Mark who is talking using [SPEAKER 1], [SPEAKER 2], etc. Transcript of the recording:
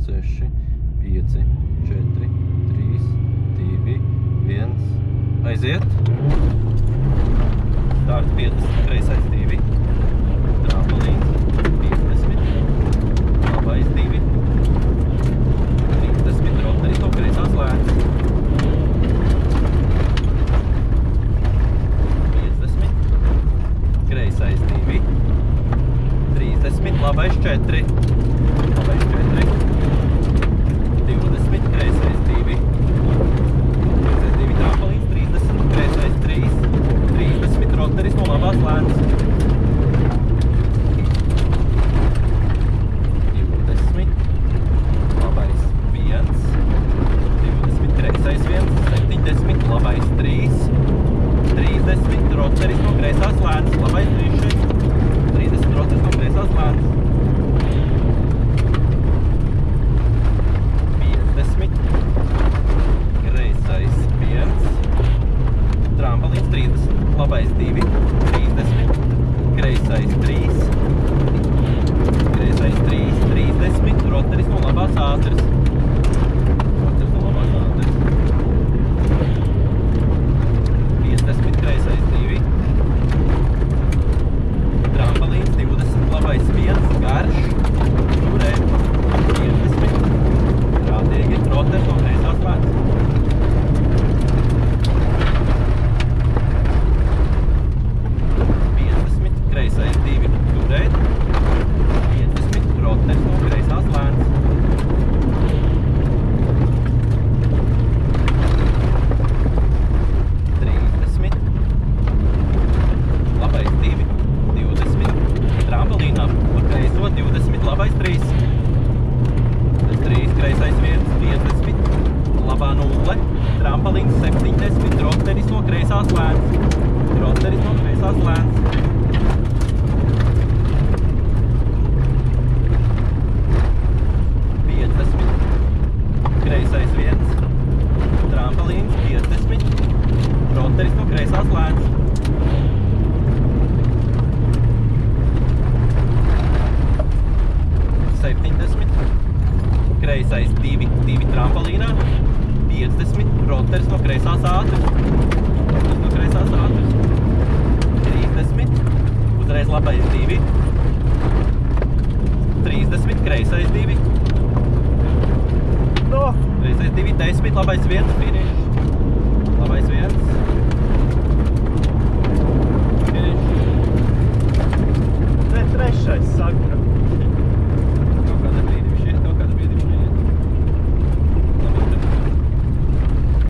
[SPEAKER 1] 6, 5, 4, 3, 2, 1. Aiziet. Start 50, kreisais 2. Trampolins 50. Labais 2. 30, rotaris no kreisās lēns. 50. Kreisais 2. 30, labais 4. Labais 4. 20, kreisais 2. Kreisais 2 trampolins, 30, kreisais 3. 30, rotaris no labās lēnas. 20, labais 1. 20, kreisais 1. 70, labais 3. 30, rotaris no kreisās lēnas. Labais 3. 30, rotaris no kreisās lēnas. 50, kreisais 1. Trampolins 30, labais 2. 30, kreisais 3. Kreisais 3, 30, rotaris no labās ātras. Rotaris no labās ātras. 50, kreisais 2. Trampolins 20, labais 1, garš. Turē. 50, prātīgi, rotaris no kreisās lēnas. 50, kreisais 2, turēt. 50, rotaris no kreisās lēnas. 30, labais 2, 20, trampolinā par kreiso 20, labais 3. 3, kreisais 1, 50, labā 0, trampolins 70, rotaris no kreisās lēnas. Rotaris no kreisās lēnas. 50, kreisais 1, trampolins 50, rotaris no kreisās lēnas. 70, kreisais 2, 2 trampolinā, 50, rotaris no kreisās ātras. Rotaris no kreisās ātras. 30, uzreiz labais 2. 30, kreisais 2. No, kreisais 2, 10, labais 1, finish. Labais 1. Finish.
[SPEAKER 2] Trešais saka.